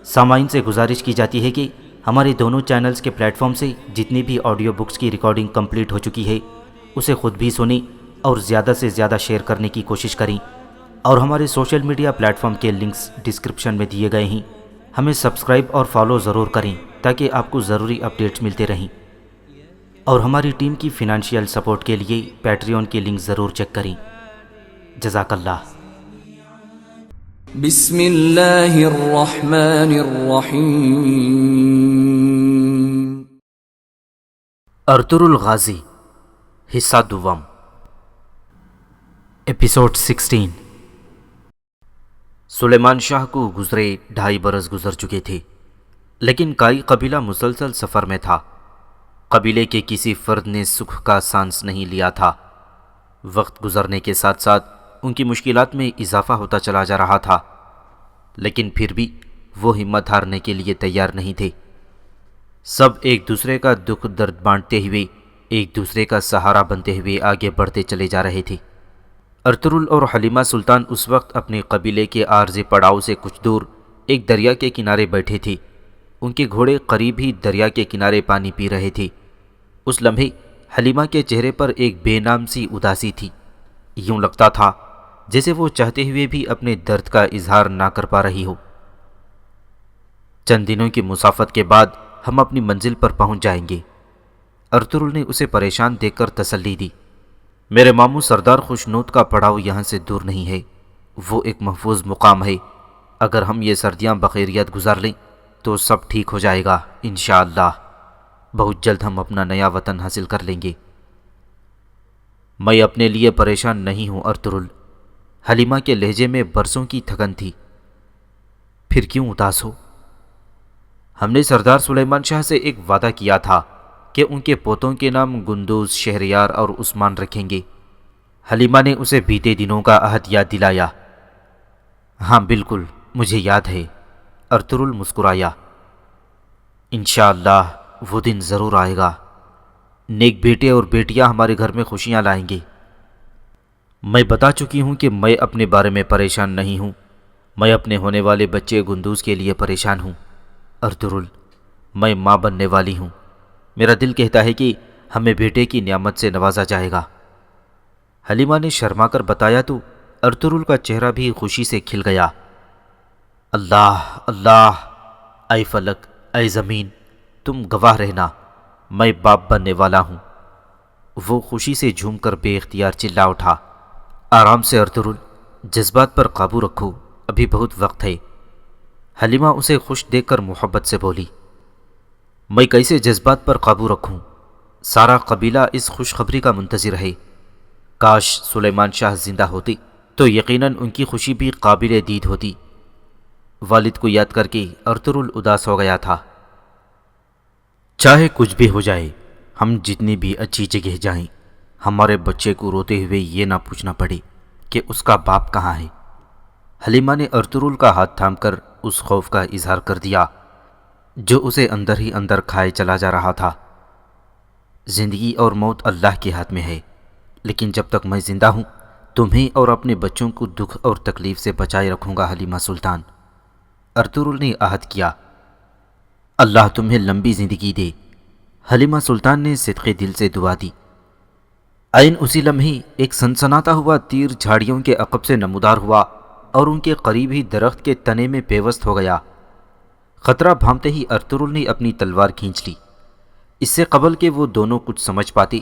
سامعین سے گزارش کی جاتی ہے کہ ہمارے دونوں چینلز کے پلیٹ فارم سے جتنی بھی آڈیو بکس کی ریکارڈنگ کمپلیٹ ہو چکی ہے اسے خود بھی سنیں اور زیادہ سے زیادہ شیئر کرنے کی کوشش کریں، اور ہمارے سوشل میڈیا پلیٹ فارم کے لنکس ڈسکرپشن میں دیے گئے ہیں، ہمیں سبسکرائب اور فالو ضرور کریں تاکہ آپ کو ضروری اپڈیٹس ملتے رہیں، اور ہماری ٹیم کی فنانشیل سپورٹ کے لیے پیٹریون کے لنک ضرور چیک کریں۔ جزاک اللہ۔ بسم اللہ الرحمن الرحیم۔ ارطغرل غازی حصہ دوم، ایپیسوڈ 16۔ سلیمان شاہ کو گزرے 2.5 برس گزر چکے تھے، لیکن کائی قبیلہ مسلسل سفر میں تھا۔ قبیلے کے کسی فرد نے سکھ کا سانس نہیں لیا تھا۔ وقت گزرنے کے ساتھ ساتھ ان کی مشکلات میں اضافہ ہوتا چلا جا رہا تھا، لیکن پھر بھی وہ ہمت ہارنے کے لیے تیار نہیں تھے۔ سب ایک دوسرے کا دکھ درد بانٹتے ہوئے، ایک دوسرے کا سہارا بنتے ہوئے آگے بڑھتے چلے جا رہے تھے۔ ارطغرل اور حلیمہ سلطان اس وقت اپنے قبیلے کے عارضی پڑاؤ سے کچھ دور ایک دریا کے کنارے بیٹھے تھے۔ ان کے گھوڑے قریب ہی دریا کے کنارے پانی پی رہے تھے۔ اس لمحے حلیمہ کے چہرے پر ایک بے نام سی اداسی تھی۔ یوں لگتا تھا جیسے وہ چاہتے ہوئے بھی اپنے درد کا اظہار نہ کر پا رہی ہو۔ چند دنوں کی مسافت کے بعد ہم اپنی منزل پر پہنچ جائیں گے، ارطغرل نے اسے پریشان دیکھ کر تسلی دی۔ میرے ماموں سردار خوشنود کا پڑاؤ یہاں سے دور نہیں ہے، وہ ایک محفوظ مقام ہے۔ اگر ہم یہ سردیاں بخیریت گزار لیں تو سب ٹھیک ہو جائے گا انشاءاللہ۔ بہت جلد ہم اپنا نیا وطن حاصل کر لیں گے۔ میں اپنے لیے پریشان نہیں ہوں ارطغرل، حلیمہ کے لہجے میں برسوں کی تھکن تھی۔ پھر کیوں اداس ہو؟ ہم نے سردار سلیمان شاہ سے ایک وعدہ کیا تھا کہ ان کے پوتوں کے نام گندوز، شہریار اور عثمان رکھیں گے۔ حلیمہ نے اسے بیتے دنوں کا عہد یاد دلایا۔ ہاں بالکل مجھے یاد ہے، ارطغرل مسکرایا۔ انشاءاللہ وہ دن ضرور آئے گا، نیک بیٹے اور بیٹیاں ہمارے گھر میں خوشیاں لائیں گے۔ میں بتا چکی ہوں کہ میں اپنے بارے میں پریشان نہیں ہوں، میں اپنے ہونے والے بچے گندوز کے لیے پریشان ہوں۔ ارطغرل، میں ماں بننے والی ہوں، میرا دل کہتا ہے کہ ہمیں بیٹے کی نعمت سے نوازا جائے گا۔ حلیمہ نے شرما کر بتایا تو ارطغرل کا چہرہ بھی خوشی سے کھل گیا۔ اللہ اللہ، اے فلک، اے زمین، تم گواہ رہنا، میں باپ بننے والا ہوں۔ وہ خوشی سے جھوم کر بے اختیار چلا اٹھا۔ آرام سے ارطغرل، جذبات پر قابو رکھو، ابھی بہت وقت ہے۔ حلیمہ اسے خوش دیکھ کر محبت سے بولی۔ میں کیسے جذبات پر قابو رکھوں؟ سارا قبیلہ اس خوشخبری کا منتظر ہے۔ کاش سلیمان شاہ زندہ ہوتے تو یقیناً ان کی خوشی بھی قابل دید ہوتی۔ والد کو یاد کر کے ارطغرل اداس ہو گیا تھا۔ چاہے کچھ بھی ہو جائے، ہم جتنی بھی اچھی جگہ جائیں، ہمارے بچے کو روتے ہوئے یہ نہ پوچھنا پڑے کہ اس کا باپ کہاں ہے۔ حلیمہ نے ارطغرل کا ہاتھ تھام کر اس خوف کا اظہار کر دیا جو اسے اندر ہی اندر کھائے چلا جا رہا تھا۔ زندگی اور موت اللہ کے ہاتھ میں ہے، لیکن جب تک میں زندہ ہوں تمہیں اور اپنے بچوں کو دکھ اور تکلیف سے بچائے رکھوں گا حلیمہ سلطان، ارطغرل نے عہد کیا۔ اللہ تمہیں لمبی زندگی دے، حلیمہ سلطان نے صدقے دل سے دعا دی۔ عین اسی لمحے ایک سنسناتا ہوا تیر جھاڑیوں کے عقب سے نمودار ہوا اور ان کے قریب ہی درخت کے تنے میں پیوست ہو گیا۔ خطرہ بھانپتے ہی ارطغرل نے اپنی تلوار کھینچ لی۔ اس سے قبل کہ وہ دونوں کچھ سمجھ پاتے،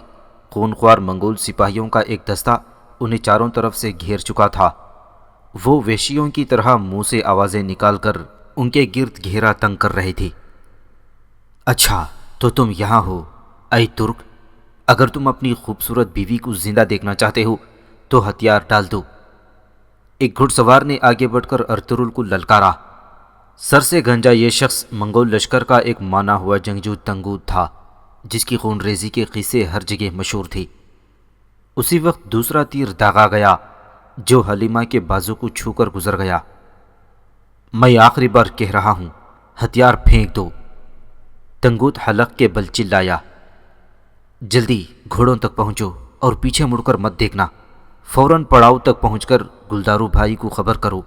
خونخوار منگول سپاہیوں کا ایک دستہ انہیں چاروں طرف سے گھیر چکا تھا۔ وہ وحشیوں کی طرح منہ سے آوازیں نکال کر ان کے گرد گھیرا تنگ کر رہے تھے۔ اچھا تو تم یہاں ہو، اے ترک، اگر تم اپنی خوبصورت بیوی کو زندہ دیکھنا چاہتے ہو تو ہتھیار ڈال دو۔ ایک گھڑ سوار نے آگے بڑھ کر ارطغرل کو للکارا۔ سر سے گنجا یہ شخص منگول لشکر کا ایک مانا ہوا جنگجو تنگود تھا، جس کی خون ریزی کے قصے ہر جگہ مشہور تھے۔ اسی وقت دوسرا تیر داغا گیا جو حلیمہ کے بازو کو چھو کر گزر گیا۔ میں آخری بار کہہ رہا ہوں، ہتھیار پھینک دو، تنگود حلق کے بل چلایا۔ جلدی گھوڑوں تک پہنچو اور پیچھے مڑ کر مت دیکھنا۔ فوراً پڑاؤ تک پہنچ کر گلدارو بھائی کو خبر کرو،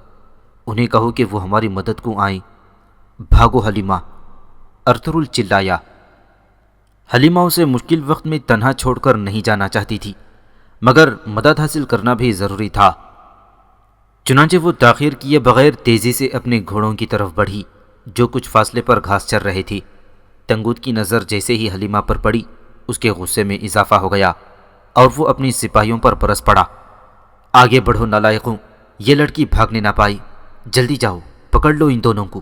انہیں کہو کہ وہ ہماری مدد کو آئیں۔ بھاگو حلیمہ، ارطغرل چلایا۔ حلیمہ اسے مشکل وقت میں تنہا چھوڑ کر نہیں جانا چاہتی تھی، مگر مدد حاصل کرنا بھی ضروری تھا۔ چنانچہ وہ تاخیر کیے بغیر تیزی سے اپنے گھوڑوں کی طرف بڑھی جو کچھ فاصلے پر گھاس چر رہے تھے۔ تنگوت کی نظر جیسے ہی حلیمہ پر پڑی، اس کے غصے میں اضافہ ہو گیا اور وہ اپنی سپاہیوں پر برس پڑا۔ آگے بڑھو نالائقوں، یہ لڑکی بھاگنے نہ پائی، جلدی جاؤ، پکڑ لو ان دونوں کو۔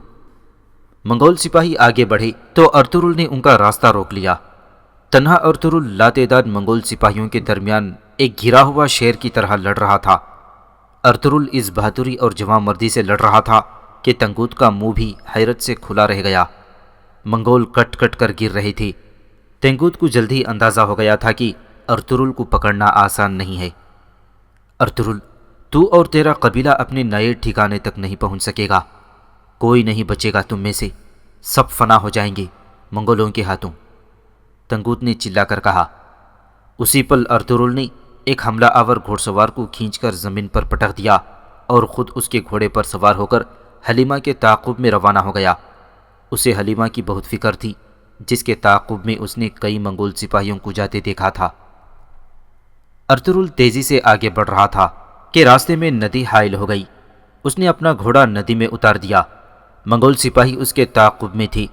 منگول سپاہی آگے بڑھے تو ارطغرل نے ان کا راستہ روک لیا۔ تنہا ارطغرل لاتعداد منگول سپاہیوں کے درمیان ایک گھرا ہوا شیر کی طرح لڑ رہا تھا۔ ارطغرل اس بہادری اور جواں مردی سے لڑ رہا تھا کہ تنگوت کا منہ بھی حیرت سے کھلا رہ گیا۔ منگول کٹ کٹ کر گر رہے تھے۔ تنگوت کو جلدی اندازہ ہو گیا تھا کہ ارطغرل کو پکڑنا آسان نہیں ہے۔ ارطغرل، تو اور تیرا قبیلہ اپنے نئے ٹھکانے تک نہیں پہنچ سکے گا، کوئی نہیں بچے گا تم میں سے، سب فنا ہو جائیں گے منگولوں کے ہاتھوں، تنگوت نے چلا کر کہا۔ اسی پل ارطغرل نے ایک حملہ آور گھوڑ سوار کو کھینچ کر زمین پر پٹک دیا اور خود اس کے گھوڑے پر سوار ہو کر حلیمہ کے تعاقب میں روانہ ہو گیا۔ اسے حلیمہ کی بہت فکر تھی، جس کے تعاقب میں اس نے کئی منگول سپاہیوں کو جاتے دیکھا تھا۔ ارطغرل تیزی سے آگے بڑھ رہا تھا کہ راستے میں ندی حائل ہو گئی۔ اس نے اپنا گھوڑا ندی میں اتار دیا۔ منگول سپاہی اس کے تعاقب میں تھے۔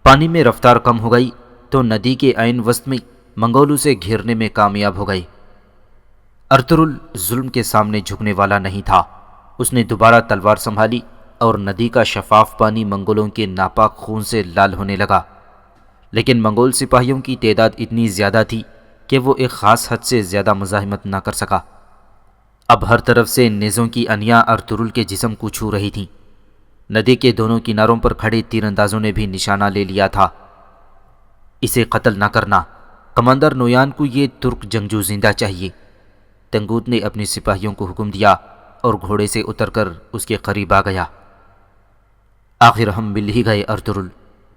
پانی میں رفتار کم ہو گئی تو ندی کے عین وسط میں منگول اسے گھیرنے میں کامیاب ہو گئے۔ ارطغرل ظلم کے سامنے جھکنے والا نہیں تھا۔ اس نے دوبارہ تلوار سنبھالی اور ندی کا شفاف پانی منگولوں کے ناپاک خون سے لال ہونے لگا، لیکن منگول سپاہیوں کی تعداد اتنی زیادہ تھی کہ وہ ایک خاص حد سے زیادہ مزاحمت نہ کر سکا۔ اب ہر طرف سے نیزوں کی انیاں ارطغرل کے جسم کو چھو رہی تھیں۔ ندی کے دونوں کناروں پر کھڑے تیر اندازوں نے بھی نشانہ لے لیا تھا۔ اسے قتل نہ کرنا، کماندر نویان کو یہ ترک جنگجو زندہ چاہیے، تنگوت نے اپنے سپاہیوں کو حکم دیا اور گھوڑے سے اتر کر اس کے قریب آ گیا۔ آخر ہم مل ہی گئے ارطغرل،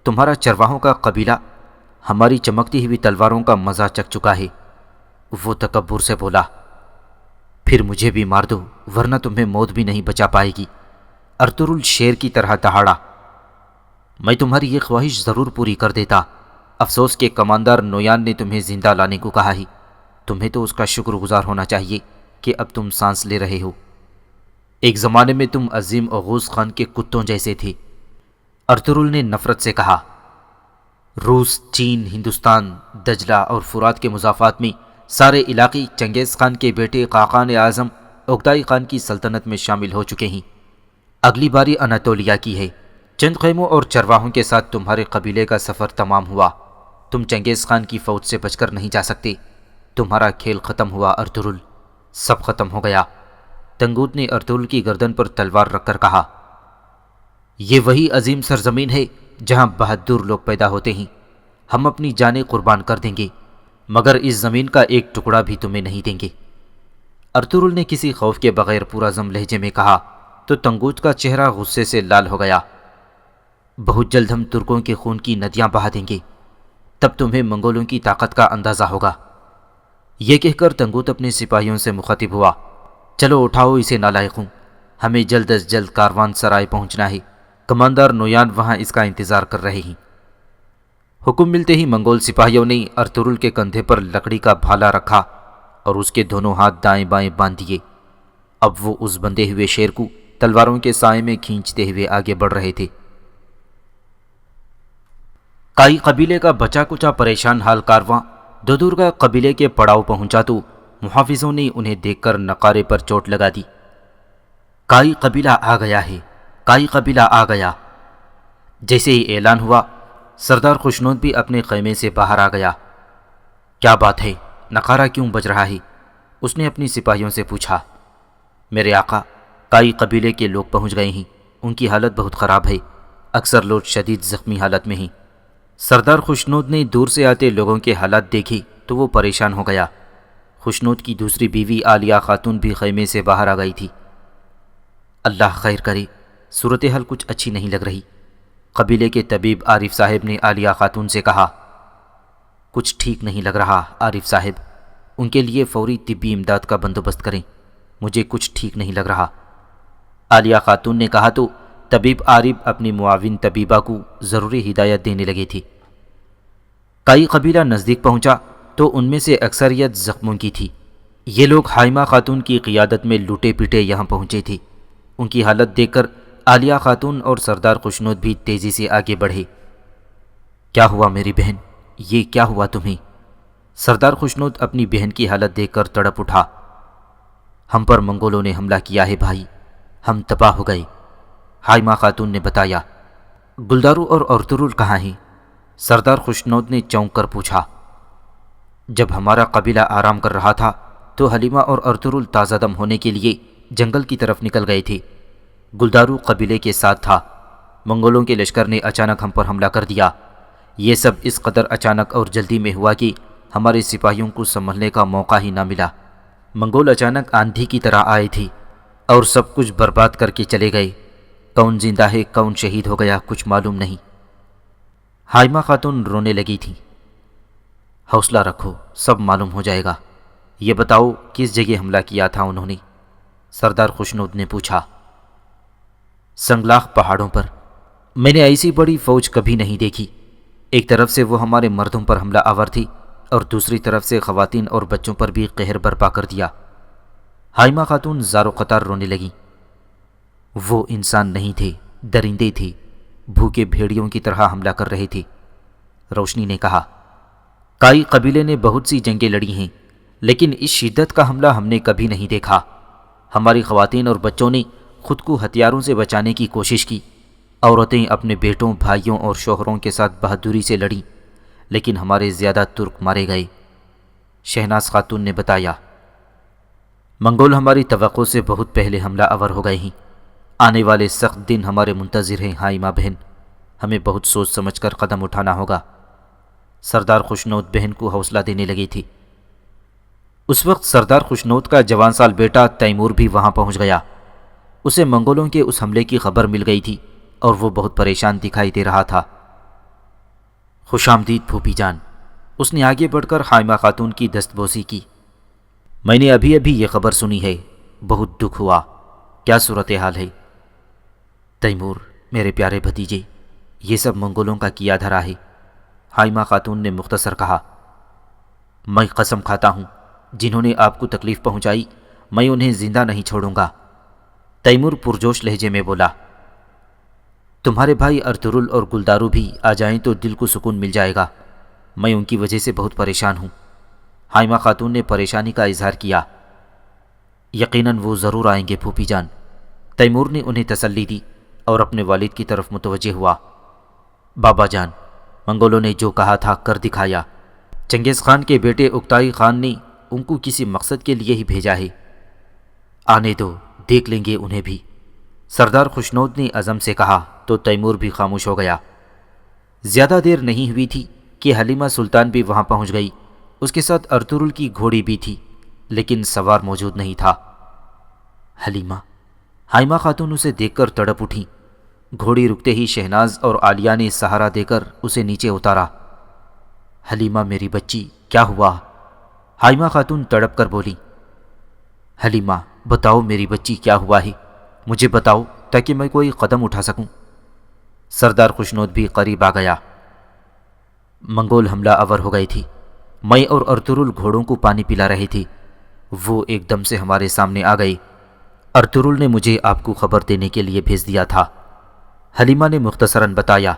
تمہارا چرواہوں کا قبیلہ ہماری چمکتی ہوئی تلواروں کا مزہ چکھ چکا ہے، وہ تکبر سے بولا۔ پھر مجھے بھی مار دو ورنہ تمہیں موت بھی نہیں بچا پائے گی، ارطغرل شیر کی طرح دہاڑا۔ میں تمہاری یہ خواہش ضرور پوری کر دیتا، افسوس کہ کماندار نویان نے تمہیں زندہ لانے کو کہا ہی، تمہیں تو اس کا شکر گزار ہونا چاہیے کہ اب تم سانس لے رہے ہو۔ ایک زمانے میں تم عظیم اوغوز خان کے کتوں جیسے تھے، ارطغرل نے نفرت سے کہا۔ روس، چین، ہندوستان، دجلہ اور فرات کے مضافات میں سارے علاقے چنگیز خان کے بیٹے خاقان اعظم اوگتائی خان کی سلطنت میں شامل ہو چکے ہیں۔ اگلی باری اناتولیہ کی ہے۔ چند خیموں اور چرواہوں کے ساتھ تمہارے قبیلے کا سفر تمام ہوا۔ تم چنگیز خان کی فوج سے بچ کر نہیں جا سکتے۔ تمہارا کھیل ختم ہوا ارطغرل، سب ختم ہو گیا، تنگوت نے ارطغرل کی گردن پر تلوار رکھ کر کہا۔ یہ وہی عظیم سرزمین ہے جہاں بہادر لوگ پیدا ہوتے ہیں، ہم اپنی جانیں قربان کر دیں گے مگر اس زمین کا ایک ٹکڑا بھی تمہیں نہیں دیں گے، ارطغرل نے کسی خوف کے بغیر پرعزم لہجے میں کہا تو تنگوت کا چہرہ غصے سے لال ہو گیا۔ بہت جلد ہم ترکوں کے خون کی ندیاں بہا دیں گے، تب تمہیں منگولوں کی طاقت کا اندازہ ہوگا۔ یہ کہہ کر تنگوت اپنے سپاہیوں سے مخاطب ہوا، چلو اٹھاؤ اسے نالائقوں، ہمیں جلد از جلد کاروان سرائے پہنچنا ہے، کماندار نویان وہاں اس کا انتظار کر رہے ہیں۔ حکم ملتے ہی منگول سپاہیوں نے ارطغرل کے کندھے پر لکڑی کا بھالا رکھا اور اس کے دونوں ہاتھ دائیں بائیں باندھ دیے۔ اب وہ اس بندھے ہوئے شیر کو تلواروں کے سائے میں کھینچتے ہوئے آگے بڑھ رہے تھے۔ کائی قبیلے کا بچا کچا پریشان حال کارواں دودرگا قبیلے کے پڑاؤ پہنچا تو محافظوں نے انہیں دیکھ کر نقارے پر چوٹ لگا دی۔ کائی قبیلہ آ گیا ہے، کائی قبیلہ آ گیا۔ جیسے ہی اعلان ہوا، سردار خوشنود بھی اپنے خیمے سے باہر آ گیا۔ کیا بات ہے، نقارہ کیوں بج رہا ہے؟ اس نے اپنی سپاہیوں سے پوچھا۔ میرے آقا، کائی قبیلے کے لوگ پہنچ گئے ہیں، ان کی حالت بہت خراب ہے، اکثر لوگ شدید زخمی حالت میں ہیں۔ سردار خوشنود نے دور سے آتے لوگوں کے حالات دیکھی تو وہ پریشان ہو گیا۔ خوشنود کی دوسری بیوی عالیہ خاتون بھی خیمے سے باہر آ گئی تھی۔ اللہ خیر کرے، صورتحال کچھ اچھی نہیں لگ رہی، قبیلے کے طبیب عارف صاحب نے عالیہ خاتون سے کہا۔ کچھ ٹھیک نہیں لگ رہا عارف صاحب، ان کے لیے فوری طبی امداد کا بندوبست کریں، مجھے کچھ ٹھیک نہیں لگ رہا، عالیہ خاتون نے کہا تو طبیب عارب اپنی معاون طبیبہ کو ضروری ہدایت دینے لگے تھی۔ کئی قبیلہ نزدیک پہنچا تو ان میں سے اکثریت زخموں کی تھی۔ یہ لوگ حائمہ خاتون کی قیادت میں لوٹے پیٹے یہاں پہنچے تھے۔ ان کی حالت دیکھ کر عالیہ خاتون اور سردار خوشنود بھی تیزی سے آگے بڑھے۔ کیا ہوا میری بہن؟ یہ کیا ہوا تمہیں؟ سردار خوشنود اپنی بہن کی حالت دیکھ کر تڑپ اٹھا۔ ہم پر منگولوں نے حملہ کیا ہے بھائی، ہم تباہ ہو گئے، حائمہ خاتون نے بتایا۔ گلدارو اور ارطغرل کہاں ہیں؟ سردار خوشنود نے چونک کر پوچھا۔ جب ہمارا قبیلہ آرام کر رہا تھا تو حلیمہ اور ارطغرل تازہ دم ہونے کے لیے جنگل کی طرف نکل گئے تھے۔ گلدارو قبیلے کے ساتھ تھا۔ منگولوں کے لشکر نے اچانک ہم پر حملہ کر دیا۔ یہ سب اس قدر اچانک اور جلدی میں ہوا کہ ہمارے سپاہیوں کو سنبھلنے کا موقع ہی نہ ملا۔ منگول اچانک آندھی کی طرح آئے تھے اور سب کچھ برباد کر کے چلے گئے۔ کون زندہ ہے کون شہید ہو گیا کچھ معلوم نہیں۔ حائمہ خاتون رونے لگی تھی۔ حوصلہ رکھو، سب معلوم ہو جائے گا۔ یہ بتاؤ کس جگہ حملہ کیا تھا انہوں نے؟ سردار خوشنود نے پوچھا۔ سنگلاخ پہاڑوں پر۔ میں نے ایسی بڑی فوج کبھی نہیں دیکھی۔ ایک طرف سے وہ ہمارے مردوں پر حملہ آور تھی اور دوسری طرف سے خواتین اور بچوں پر بھی قہر برپا کر دیا۔ حائمہ خاتون زار و قطار رونے لگیں۔ وہ انسان نہیں تھے، درندے تھے، بھوکے بھیڑیوں کی طرح حملہ کر رہے تھے۔ روشنی نے کہا، کائی قبیلے نے بہت سی جنگیں لڑی ہیں لیکن اس شدت کا حملہ ہم نے کبھی نہیں دیکھا۔ ہماری خواتین اور بچوں نے خود کو ہتھیاروں سے بچانے کی کوشش کی۔ عورتیں اپنے بیٹوں، بھائیوں اور شوہروں کے ساتھ بہادری سے لڑیں لیکن ہمارے زیادہ ترک مارے گئے۔ شہناز خاتون نے بتایا، منگول ہماری توقع سے بہت پہلے حملہ آور ہو گئے ہیں۔ آنے والے سخت دن ہمارے منتظر ہیں حائمہ بہن، ہمیں بہت سوچ سمجھ کر قدم اٹھانا ہوگا۔ سردار خوشنود بہن کو حوصلہ دینے لگی تھی۔ اس وقت سردار خوشنود کا جوان سال بیٹا تیمور بھی وہاں پہنچ گیا۔ اسے منگولوں کے اس حملے کی خبر مل گئی تھی اور وہ بہت پریشان دکھائی دے رہا تھا۔ خوش آمدید پھوپھی جان، اس نے آگے بڑھ کر حائمہ خاتون کی دستبوسی کی۔ میں نے ابھی یہ خبر سنی ہے، بہت دکھ ہوا، کیا صورتحال ہے؟ تیمور میرے پیارے بھتیجے، یہ سب منگولوں کا کیا دھرا ہے، حائمہ خاتون نے مختصر کہا۔ میں قسم کھاتا ہوں جنہوں نے آپ کو تکلیف پہنچائی میں انہیں زندہ نہیں چھوڑوں گا، تیمور پرجوش لہجے میں بولا۔ تمہارے بھائی ارطغرل اور گلدارو بھی آ جائیں تو دل کو سکون مل جائے گا، میں ان کی وجہ سے بہت پریشان ہوں۔ حائمہ خاتون نے پریشانی کا اظہار کیا۔ یقیناً وہ ضرور آئیں گے پھوپھی جان، تیمور نے انہیں تسلی دی اور اپنے والد کی طرف متوجہ ہوا۔ بابا جان، منگولوں نے جو کہا تھا کر دکھایا۔ چنگیز خان کے بیٹے اکتائی خان نے ان کو کسی مقصد کے لیے ہی بھیجا ہے۔ آنے دو، دیکھ لیں گے انہیں بھی، سردار خوشنود نے عزم سے کہا تو تیمور بھی خاموش ہو گیا۔ زیادہ دیر نہیں ہوئی تھی کہ حلیمہ سلطان بھی وہاں پہنچ گئی۔ اس کے ساتھ ارطغرل کی گھوڑی بھی تھی لیکن سوار موجود نہیں تھا۔ حلیمہ، حائمہ خاتون اسے دیکھ کر تڑپ اٹھی۔ گھوڑی رکتے ہی شہناز اور عالیہ نے سہارا دے کر اسے نیچے اتارا۔ حلیمہ میری بچی، کیا ہوا؟ حائمہ خاتون تڑپ کر بولی۔ حلیمہ بتاؤ میری بچی کیا ہوا ہے، مجھے بتاؤ تاکہ میں کوئی قدم اٹھا سکوں۔ سردار خوشنود بھی قریب آ گیا۔ منگول حملہ آور ہو گئی تھی، میں اور ارطغرل گھوڑوں کو پانی پلا رہے تھے، وہ ایک دم سے ہمارے سامنے آ گئے۔ ارطغرل نے مجھے آپ کو خبر دینے کے لیے بھیج دیا تھا، حلیمہ نے مختصراً بتایا۔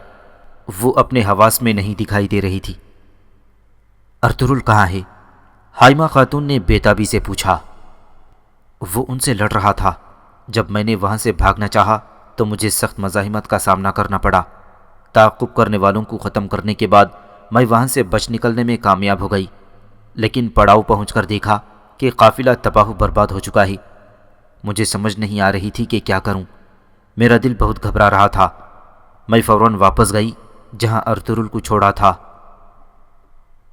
وہ اپنے حواس میں نہیں دکھائی دے رہی تھی۔ ارطغرل کہاں ہے؟ حائمہ خاتون نے بےتابی سے پوچھا۔ وہ ان سے لڑ رہا تھا، جب میں نے وہاں سے بھاگنا چاہا تو مجھے سخت مزاحمت کا سامنا کرنا پڑا۔ تعاقب کرنے والوں کو ختم کرنے کے بعد میں وہاں سے بچ نکلنے میں کامیاب ہو گئی، لیکن پڑاؤ پہنچ کر دیکھا کہ قافلہ تباہ و برباد ہو چکا ہے۔ مجھے سمجھ نہیں آ رہی تھی کہ کیا کروں، میرا دل بہت گھبرا رہا تھا۔ میں فوراً واپس گئی جہاں ارطغرل کو چھوڑا تھا۔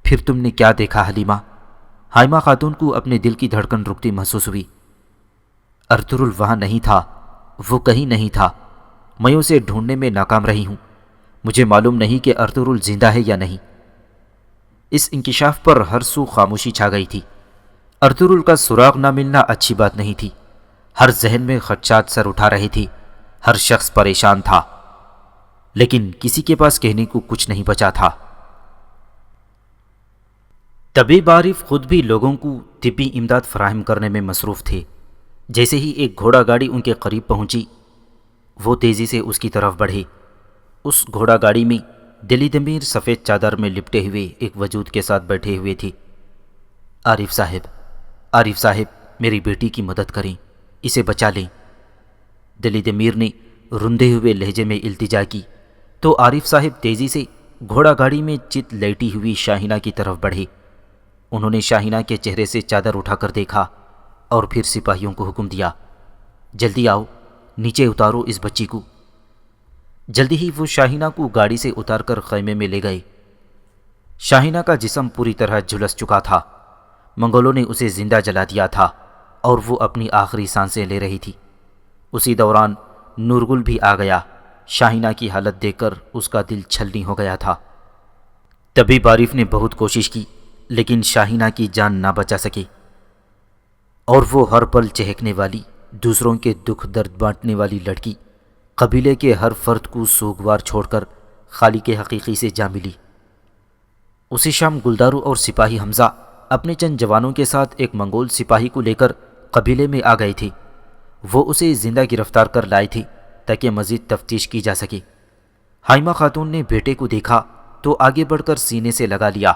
پھر تم نے کیا دیکھا حلیمہ؟ حائمہ خاتون کو اپنے دل کی دھڑکن رکتی محسوس ہوئی۔ ارطغرل وہاں نہیں تھا، وہ کہیں نہیں تھا، میں اسے ڈھونڈنے میں ناکام رہی ہوں۔ مجھے معلوم نہیں کہ ارطغرل زندہ ہے یا نہیں۔ اس انکشاف پر ہر سو خاموشی چھا گئی تھی۔ ارطغرل کا سراغ نہ ملنا اچھی بات نہیں تھی۔ ہر ذہن میں خدشات سر اٹھا رہی تھی۔ ہر شخص پریشان تھا، لیکن کسی کے پاس کہنے کو کچھ نہیں بچا تھا۔ طبیب عارف خود بھی لوگوں کو طبی امداد فراہم کرنے میں مصروف تھے۔ جیسے ہی ایک گھوڑا گاڑی ان کے قریب پہنچی، وہ تیزی سے اس کی طرف بڑھے۔ اس گھوڑا گاڑی میں دلی دمیر سفید چادر میں لپٹے ہوئے ایک وجود کے ساتھ بیٹھے ہوئے تھے۔ عارف صاحب میری بیٹی کی مدد کریں، اسے بچا لیں۔ دلی دمیر نے رندے ہوئے لہجے میں التجا کی تو عارف صاحب تیزی سے گھوڑا گاڑی میں چت لیٹی ہوئی شاہینہ کی طرف بڑھے۔ انہوں نے شاہینہ کے چہرے سے چادر اٹھا کر دیکھا اور پھر سپاہیوں کو حکم دیا، جلدی آؤ، نیچے اتارو اس بچی کو۔ جلدی ہی وہ شاہینہ کو گاڑی سے اتار کر خیمے میں لے گئے۔ شاہینہ کا جسم پوری طرح جھلس چکا تھا، منگولوں نے اسے زندہ جلا دیا تھا اور وہ اپنی آخری سانسیں لے رہی تھی۔ اسی دوران نورگل بھی آ گیا۔ شاہینہ کی حالت دیکھ کر اس کا دل چھلنی ہو گیا تھا۔ طبیب عارف نے بہت کوشش کی لیکن شاہینہ کی جان نہ بچا سکے، اور وہ ہر پل چہکنے والی، دوسروں کے دکھ درد بانٹنے والی لڑکی قبیلے کے ہر فرد کو سوگوار چھوڑ کر خالق حقیقی سے جا ملی۔ اسی شام گلدارو اور سپاہی حمزہ اپنے چند جوانوں کے ساتھ ایک منگول سپاہی کو لے کر قبیلے میں آ گئے تھے۔ وہ اسے زندہ گرفتار کر لائے تھے تاکہ مزید تفتیش کی جا سکے۔ حائمہ خاتون نے بیٹے کو دیکھا تو آگے بڑھ کر سینے سے لگا لیا۔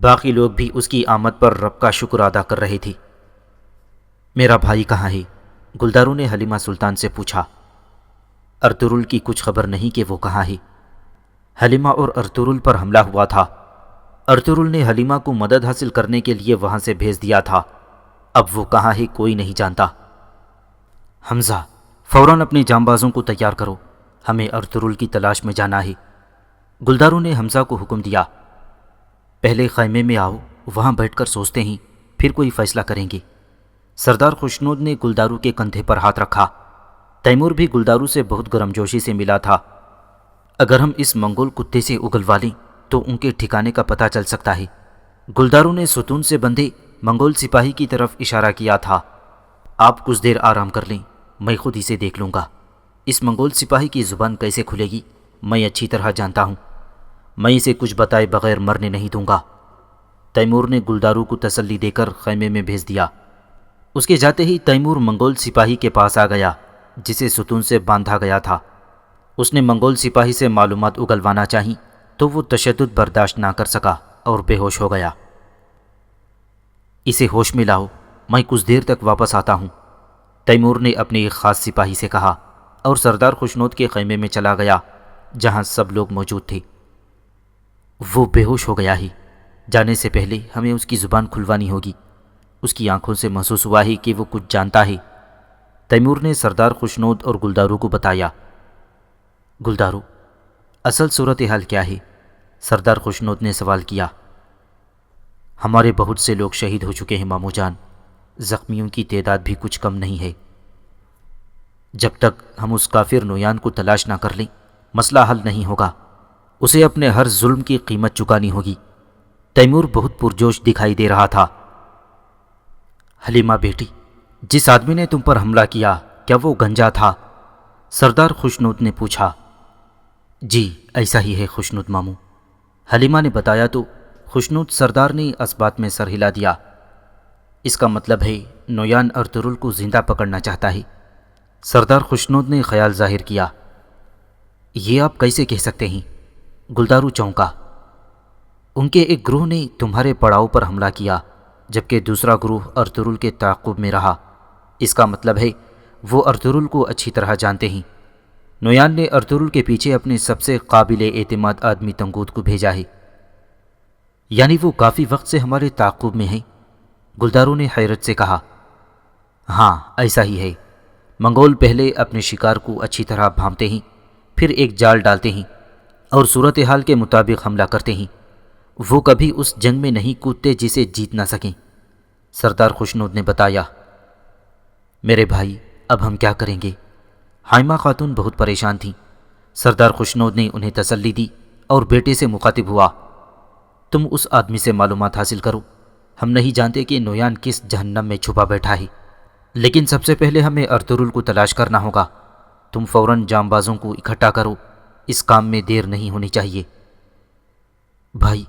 باقی لوگ بھی اس کی آمد پر رب کا شکر ادا کر رہے تھے۔ میرا بھائی کہاں ہے؟ گلدارو نے حلیمہ سلطان سے پوچھا۔ ارطغرل کی کچھ خبر نہیں کہ وہ کہاں ہے۔ حلیمہ اور ارطغرل پر حملہ ہوا تھا۔ ارطغرل نے حلیمہ کو مدد حاصل کرنے کے لیے وہاں سے بھیج دیا تھا، اب وہ کہاں ہے کوئی نہیں جانتا۔ حمزہ فوراً اپنے جانبازوں کو تیار کرو، ہمیں ارطغرل کی تلاش میں جانا ہے۔ گلدارو نے حمزہ کو حکم دیا، پہلے خیمے میں آؤ، وہاں بیٹھ کر سوچتے ہیں، پھر کوئی فیصلہ کریں گے۔ سردار خوشنود نے گلدارو کے کندھے پر ہاتھ رکھا۔ تیمور بھی گلدارو سے بہت گرمجوشی سے ملا تھا۔ اگر ہم اس منگول کتے سے اگلوا لیں تو ان کے ٹھکانے کا پتہ چل سکتا ہے۔ گلدارو نے ستون سے بندھے منگول سپاہی کی طرف اشارہ کیا تھا۔ آپ کچھ دیر آرام کر لیں، میں خود اسے دیکھ لوں گا۔ اس منگول سپاہی کی زبان کیسے کھلے گی میں اچھی طرح جانتا ہوں، میں اسے کچھ بتائے بغیر مرنے نہیں دوں گا۔ تیمور نے گلدارو کو تسلی دے کر خیمے میں بھیج دیا۔ اس کے جاتے ہی تیمور منگول سپاہی کے پاس آ گیا جسے ستون سے باندھا گیا تھا۔ اس نے منگول سپاہی سے معلومات اگلوانا چاہیں تو وہ تشدد برداشت نہ کر سکا اور بے ہوش ہو گیا۔ اسے ہوش میں لاؤ، میں کچھ دیر تک واپس آتا ہوں، تیمور نے اپنے ایک خاص سپاہی سے کہا اور سردار خوشنود کے خیمے میں چلا گیا جہاں سب لوگ موجود تھے۔ وہ بے ہوش ہو گیا ہے، جانے سے پہلے ہمیں اس کی زبان کھلوانی ہوگی۔ اس کی آنکھوں سے محسوس ہوا ہے کہ وہ کچھ جانتا ہے۔ تیمور نے سردار خوشنود اور گلدارو کو بتایا۔ گلدارو، اصل صورتحال کیا ہے؟ سردار خوشنود نے سوال کیا۔ ہمارے بہت سے لوگ شہید ہو چکے ہیں مامو جان، زخمیوں کی تعداد بھی کچھ کم نہیں ہے۔ جب تک ہم اس کافر نویان کو تلاش نہ کر لیں مسئلہ حل نہیں ہوگا، اسے اپنے ہر ظلم کی قیمت چکانی ہوگی۔ تیمور بہت پرجوش دکھائی دے رہا تھا۔ حلیمہ بیٹی، جس آدمی نے تم پر حملہ کیا کیا وہ گنجا تھا؟ سردار خوشنود نے پوچھا۔ جی ایسا ہی ہے خوشنود ماموں، حلیمہ نے بتایا تو خوشنود سردار نے اس بات میں سر ہلا دیا۔ اس کا مطلب ہے نویان ارطغرل کو زندہ پکڑنا چاہتا ہے۔ سردار خوشنود نے خیال ظاہر کیا۔ یہ آپ کیسے کہہ سکتے ہیں؟ گلدارو چونکا۔ ان کے ایک گروہ نے تمہارے پڑاؤ پر حملہ کیا جبکہ دوسرا گروہ ارطغرل کے تعاقب میں رہا۔ اس کا مطلب ہے وہ ارطغرل کو اچھی طرح جانتے ہیں۔ نویان نے ارطغرل کے پیچھے اپنے سب سے قابل اعتماد آدمی تنگود کو بھیجا ہے۔ یعنی وہ کافی وقت سے ہمارے تعاقب میں ہیں؟ گلدارو نے حیرت سے کہا۔ ہاں ایسا ہی ہے، منگول پہلے اپنے شکار کو اچھی طرح بھانپتے ہیں، پھر ایک جال ڈالتے ہیں اور صورتحال کے مطابق حملہ کرتے ہیں۔ وہ کبھی اس جنگ میں نہیں کودتے جسے جیت نہ سکیں، سردار خوشنود نے بتایا۔ میرے بھائی اب ہم کیا کریں گے؟ حائمہ خاتون بہت پریشان تھیں۔ سردار خوشنود نے انہیں تسلی دی اور بیٹے سے مخاطب ہوا۔ تم اس آدمی سے معلومات حاصل کرو، ہم نہیں جانتے کہ نویان کس جہنم میں چھپا بیٹھا ہے، لیکن سب سے پہلے ہمیں ارطغرل کو تلاش کرنا ہوگا۔ تم فوراً جانبازوں کو اکٹھا کرو، اس کام میں دیر نہیں ہونی چاہیے۔ بھائی،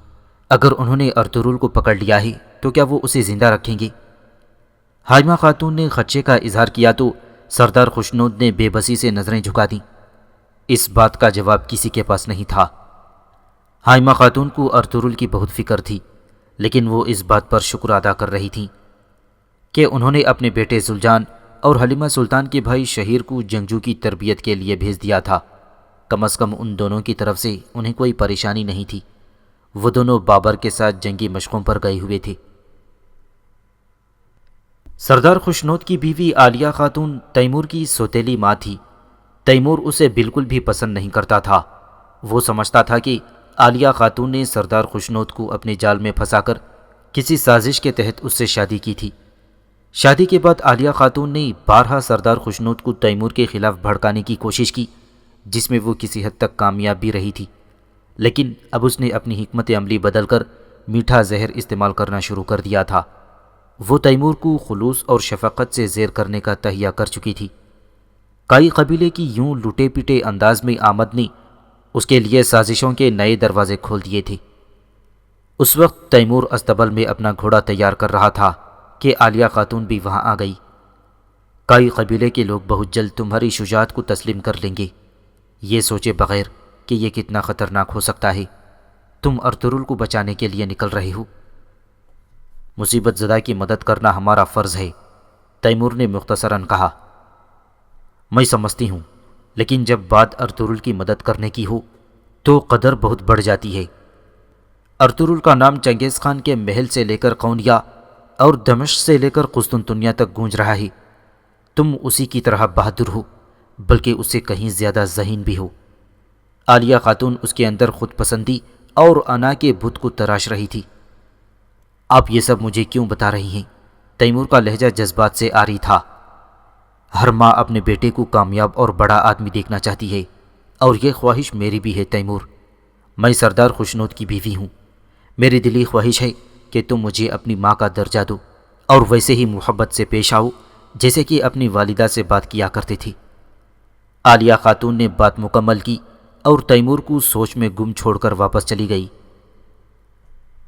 اگر انہوں نے ارطغرل کو پکڑ لیا ہے تو کیا وہ اسے زندہ رکھیں گے؟ حائمہ خاتون نے خدشے کا اظہار کیا تو سردار خوشنود نے بے بسی سے نظریں جھکا دیں۔ اس بات کا جواب کسی کے پاس نہیں تھا۔ حائمہ خاتون کو ارطغرل کی بہت فکر تھی، لیکن وہ اس بات پر شکر ادا کر رہی تھیں کہ انہوں نے اپنے بیٹے زلجان اور حلیمہ سلطان کے بھائی شہیر کو جنگجو کی تربیت کے لیے بھیج دیا تھا۔ کم از کم ان دونوں کی طرف سے انہیں کوئی پریشانی نہیں تھی۔ وہ دونوں بابر کے ساتھ جنگی مشقوں پر گئے ہوئے تھے۔ سردار خوشنود کی بیوی عالیہ خاتون تیمور کی سوتیلی ماں تھی۔ تیمور اسے بالکل بھی پسند نہیں کرتا تھا۔ وہ سمجھتا تھا کہ عالیہ خاتون نے سردار خوشنود کو اپنے جال میں پھنسا کر کسی سازش کے تحت اس سے شادی کی تھی۔ شادی کے بعد عالیہ خاتون نے بارہا سردار خوشنود کو تیمور کے خلاف بھڑکانے کی کوشش کی، جس میں وہ کسی حد تک کامیاب بھی رہی تھی، لیکن اب اس نے اپنی حکمت عملی بدل کر میٹھا زہر استعمال کرنا شروع کر دیا تھا۔ وہ تیمور کو خلوص اور شفقت سے زیر کرنے کا تہیہ کر چکی تھی۔ کائی قبیلے کی یوں لٹے پٹے انداز میں آمد نے اس کے لیے سازشوں کے نئے دروازے کھول دیے تھے۔ اس وقت تیمور استبل میں اپنا گھوڑا تیار کر رہا تھا کہ عالیہ خاتون بھی وہاں آ گئی۔ کائی قبیلے کے لوگ بہت جلد تمہاری شجاعت کو تسلیم کر لیں گے، یہ سوچے بغیر کہ یہ کتنا خطرناک ہو سکتا ہے۔ تم ارطغرل کو بچانے کے لیے نکل رہے ہو۔ مصیبت زدہ کی مدد کرنا ہمارا فرض ہے، تیمور نے مختصراً کہا۔ میں سمجھتی ہوں، لیکن جب بات ارطغرل کی مدد کرنے کی ہو تو قدر بہت بڑھ جاتی ہے۔ ارطغرل کا نام چنگیز خان کے محل سے لے کر قونیا اور دمشق سے لے کر قسطنطنیہ تک گونج رہا ہے۔ تم اسی کی طرح بہادر ہو، بلکہ اس سے کہیں زیادہ ذہین بھی ہو۔ عالیہ خاتون اس کے اندر خود پسندی اور انا کے بت کو تراش رہی تھی۔ آپ یہ سب مجھے کیوں بتا رہی ہیں؟ تیمور کا لہجہ جذبات سے عاری تھا۔ ہر ماں اپنے بیٹے کو کامیاب اور بڑا آدمی دیکھنا چاہتی ہے، اور یہ خواہش میری بھی ہے تیمور۔ میں سردار خوشنود کی بیوی ہوں۔ میری دلی خواہش ہے کہ تم مجھے اپنی ماں کا درجہ دو اور ویسے ہی محبت سے پیش آؤ جیسے کہ اپنی والدہ سے بات کیا کرتے تھے۔ عالیہ خاتون نے بات مکمل کی اور تیمور کو سوچ میں گم چھوڑ کر واپس چلی گئی۔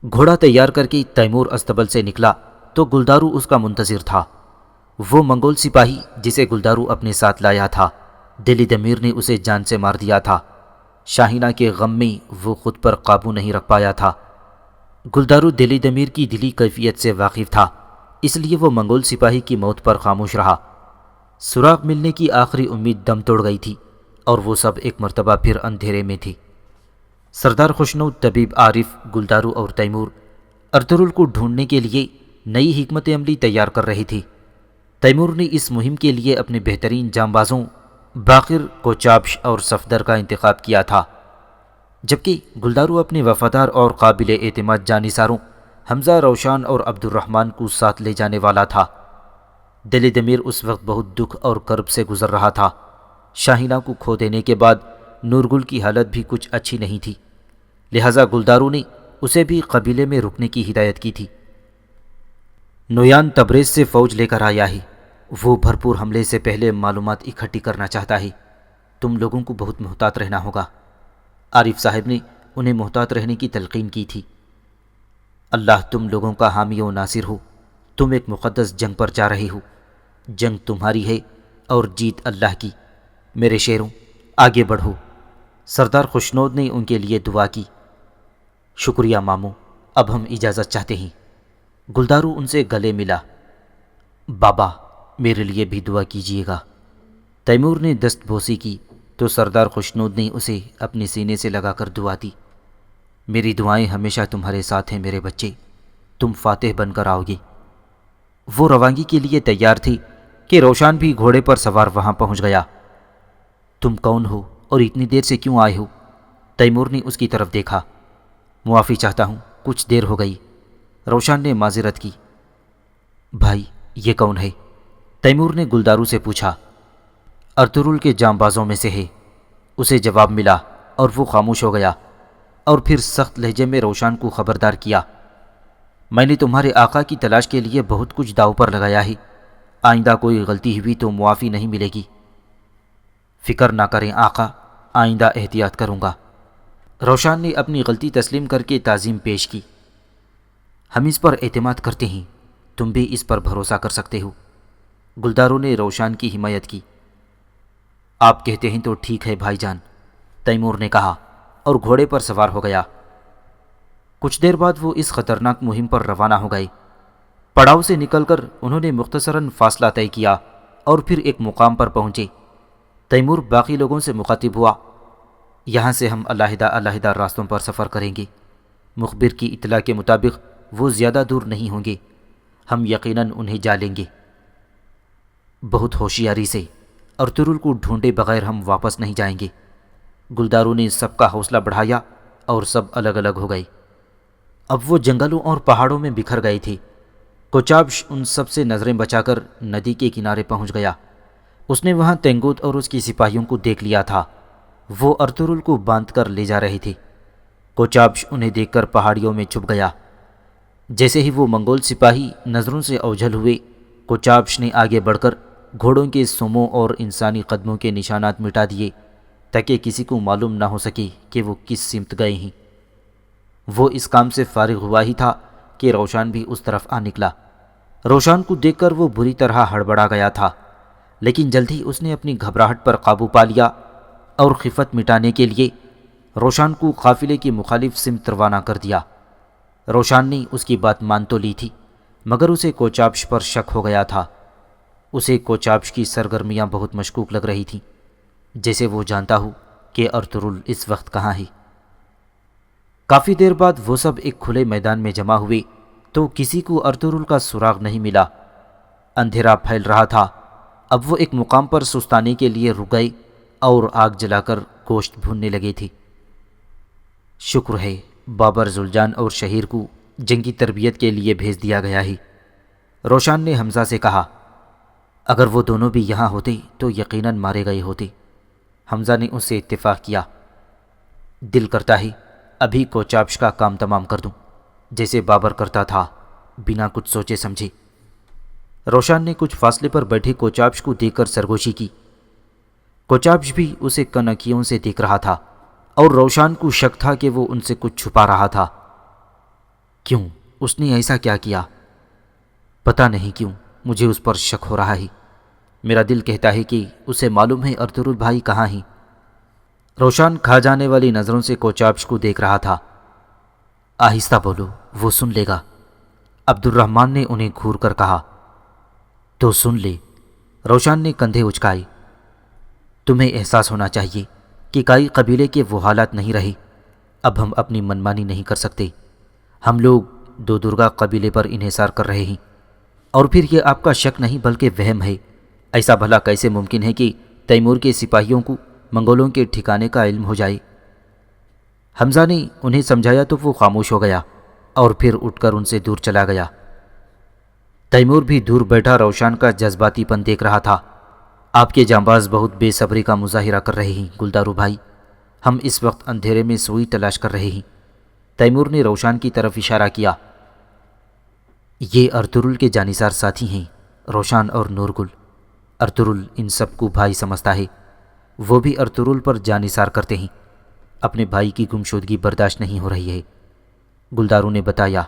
گھوڑا تیار کر کے تیمور استبل سے نکلا تو گلدارو اس کا منتظر تھا۔ وہ منگول سپاہی جسے گلدارو اپنے ساتھ لایا تھا، دلی دمیر نے اسے جان سے مار دیا تھا۔ شاہینہ کے غم میں وہ خود پر قابو نہیں رکھ پایا تھا۔ گلدارو دلی دمیر کی دلی کیفیت سے واقف تھا، اس لیے وہ منگول سپاہی کی موت پر خاموش رہا۔ سراغ ملنے کی آخری امید دم توڑ گئی تھی، اور وہ سب ایک مرتبہ پھر اندھیرے میں تھے۔ سردار خوشنود، طبیب عارف، گلدارو اور تیمور ارطغرل کو ڈھونڈنے کے لیے نئی حکمت عملی تیار کر رہے تھے۔ تیمور نے اس مہم کے لیے اپنے بہترین جانبازوں باقر، کوچابش اور صفدر کا انتخاب کیا تھا، جبکہ گلدارو اپنے وفادار اور قابل اعتماد جانثاروں حمزہ، روشان اور عبد الرحمن کو ساتھ لے جانے والا تھا۔ دلی دمیر اس وقت بہت دکھ اور کرب سے گزر رہا تھا۔ شاہینہ کو کھو دینے کے بعد نورگل کی حالت بھی کچھ اچھی نہیں تھی، لہذا گلدارو نے اسے بھی قبیلے میں رکنے کی ہدایت کی تھی۔ نویان تبریز سے فوج لے کر آیا ہے، وہ بھرپور حملے سے پہلے معلومات اکٹھی کرنا چاہتا ہے۔ تم لوگوں کو بہت محتاط رہنا ہوگا۔ عارف صاحب نے انہیں محتاط رہنے کی تلقین کی تھی۔ اللہ تم لوگوں کا حامی و ناصر ہو۔ تم ایک مقدس جنگ پر جا رہے ہو، جنگ تمہاری ہے اور جیت اللہ کی۔ میرے شیروں، آگے بڑھو۔ سردار خوشنود نے ان کے لیے دعا کی۔ شکریہ ماموں، اب ہم اجازت چاہتے ہیں۔ گلدارو ان سے گلے ملا۔ بابا، میرے لیے بھی دعا کیجیے گا۔ تیمور نے دست بوسی کی تو سردار خوشنود نے اسے اپنے سینے سے لگا کر دعا دی۔ میری دعائیں ہمیشہ تمہارے ساتھ ہیں میرے بچے، تم فاتح بن کر آؤ گے۔ وہ روانگی کے لیے تیار تھی کہ روشان بھی گھوڑے پر سوار وہاں پہنچ گیا۔ تم کون ہو اور اتنی دیر سے کیوں آئے ہو؟ تیمور نے اس کی طرف دیکھا۔ معافی چاہتا ہوں، کچھ دیر ہو گئی، روشان نے معذرت کی۔ بھائی، یہ کون ہے؟ تیمور نے گلدارو سے پوچھا۔ ارطغرل کے جانبازوں میں سے ہے، اسے جواب ملا اور وہ خاموش ہو گیا، اور پھر سخت لہجے میں روشان کو خبردار کیا۔ میں نے تمہارے آقا کی تلاش کے لیے بہت کچھ داؤ پر لگایا ہے، آئندہ کوئی غلطی ہوئی تو معافی نہیں ملے گی۔ فکر نہ کریں آقا، آئندہ احتیاط کروں گا۔ روشان نے اپنی غلطی تسلیم کر کے تعظیم پیش کی۔ ہم اس پر اعتماد کرتے ہیں، تم بھی اس پر بھروسہ کر سکتے ہو۔ گلداروں نے روشان کی حمایت کی۔ آپ کہتے ہیں تو ٹھیک ہے بھائی جان، تیمور نے کہا اور گھوڑے پر سوار ہو گیا۔ کچھ دیر بعد وہ اس خطرناک مہم پر روانہ ہو گئے۔ پڑاؤ سے نکل کر انہوں نے مختصراً فاصلہ طے کیا اور پھر ایک مقام پر پہنچے۔ تیمور باقی لوگوں سے مخاطب ہوا، یہاں سے ہم علیحدہ علیحدہ راستوں پر سفر کریں گے۔ مخبر کی اطلاع کے مطابق وہ زیادہ دور نہیں ہوں گے، ہم یقیناً انہیں جا لیں گے۔ بہت ہوشیاری سے ارطغرل کو ڈھونڈے بغیر ہم واپس نہیں جائیں گے۔ گلداروں نے سب کا حوصلہ بڑھایا اور سب الگ الگ ہو گئے۔ اب وہ جنگلوں اور پہاڑوں میں بکھر گئے تھے۔ کوچابش ان سب سے نظریں بچا کر ندی کے کنارے پہنچ گیا۔ اس نے وہاں تینگوت اور اس کی سپاہیوں کو دیکھ لیا تھا، وہ ارطغرل کو باندھ کر لے جا رہے تھے۔ کوچابش انہیں دیکھ کر پہاڑیوں میں چھپ گیا۔ جیسے ہی وہ منگول سپاہی نظروں سے اوجھل ہوئے، کوچابش نے آگے بڑھ کر گھوڑوں کے سموں اور انسانی قدموں کے نشانات مٹا دیے تاکہ کسی کو معلوم نہ ہو سکے کہ وہ کس سمت گئے ہیں۔ وہ اس کام سے فارغ ہوا ہی تھا کہ روشان بھی اس طرف آ نکلا۔ روشان کو دیکھ کر وہ بری طرح ہڑبڑا گیا تھا، لیکن جلد ہی اس نے اپنی گھبراہٹ پر قابو پا لیا اور خفت مٹانے کے لیے روشان کو قافلے کی مخالف سمت روانہ کر دیا۔ روشان نے اس کی بات مان تو لی تھی، مگر اسے کوچابش پر شک ہو گیا تھا۔ اسے کوچابش کی سرگرمیاں بہت مشکوک لگ رہی تھیں، جیسے وہ جانتا ہو کہ ارطغرل اس وقت کہاں ہے۔ کافی دیر بعد وہ سب ایک کھلے میدان میں جمع ہوئے تو کسی کو ارطغرل کا سراغ نہیں ملا۔ اندھیرا پھیل رہا تھا۔ اب وہ ایک مقام پر سستانے کے لیے رک گئے اور آگ جلا کر گوشت بھوننے لگے تھے۔ شکر ہے بابر زلجان اور شہیر کو جنگی تربیت کے لیے بھیج دیا گیا ہے، روشان نے حمزہ سے کہا۔ اگر وہ دونوں بھی یہاں ہوتے تو یقیناً مارے گئے ہوتے۔ حمزہ نے اس سے اتفاق کیا۔ دل کرتا ہے ابھی کوچابش کا کام تمام کر دوں، جیسے بابر کرتا تھا، بنا کچھ سوچے سمجھے۔ روشان نے کچھ فاصلے پر بیٹھے کوچابش کو دیکھ کر سرگوشی کی۔ کوچابش بھی اسے کنکیوں سے دیکھ رہا تھا اور روشان کو شک تھا کہ وہ ان سے کچھ چھپا رہا تھا۔ کیوں؟ اس نے ایسا کیا کیا؟ پتہ نہیں کیوں مجھے اس پر شک ہو رہا ہے۔ میرا دل کہتا ہے کہ اسے معلوم ہے ارطغرل بھائی کہاں ہیں۔ روشان کھا جانے والی نظروں سے کوچابش کو دیکھ رہا تھا۔ آہستہ بولو، وہ سن لے گا، عبد الرحمن نے انہیں گھور کر کہا۔ تو سن لے، روشان نے کندھے اچکائے۔ تمہیں احساس ہونا چاہیے کہ کائی قبیلے کے وہ حالات نہیں رہے۔ اب ہم اپنی منمانی نہیں کر سکتے۔ ہم لوگ دو درگا قبیلے پر انحصار کر رہے ہیں، اور پھر یہ آپ کا شک نہیں بلکہ وہم ہے۔ ایسا بھلا کیسے ممکن ہے کہ تیمور کے سپاہیوں کو منگولوں کے ٹھکانے کا علم ہو جائے؟ حمزہ نے انہیں سمجھایا تو وہ خاموش ہو گیا اور پھر اٹھ کر ان سے دور چلا گیا۔ تیمور بھی دور بیٹھا روشان کا جذباتی پن دیکھ رہا تھا۔ آپ کے جانباز بہت بے صبری کا مظاہرہ کر رہے ہیں گلدارو بھائی، ہم اس وقت اندھیرے میں سوئی تلاش کر رہے ہیں۔ تیمور نے روشان کی طرف اشارہ کیا۔ یہ ارطغرل کے جانثار ساتھی ہیں، روشان اور نورگل۔ ارطغرل ان سب کو بھائی سمجھتا ہے، وہ بھی ارطغرل پر جانثار کرتے ہیں۔ اپنے بھائی کی گمشدگی برداشت نہیں ہو رہی ہے، گلدارو نے بتایا۔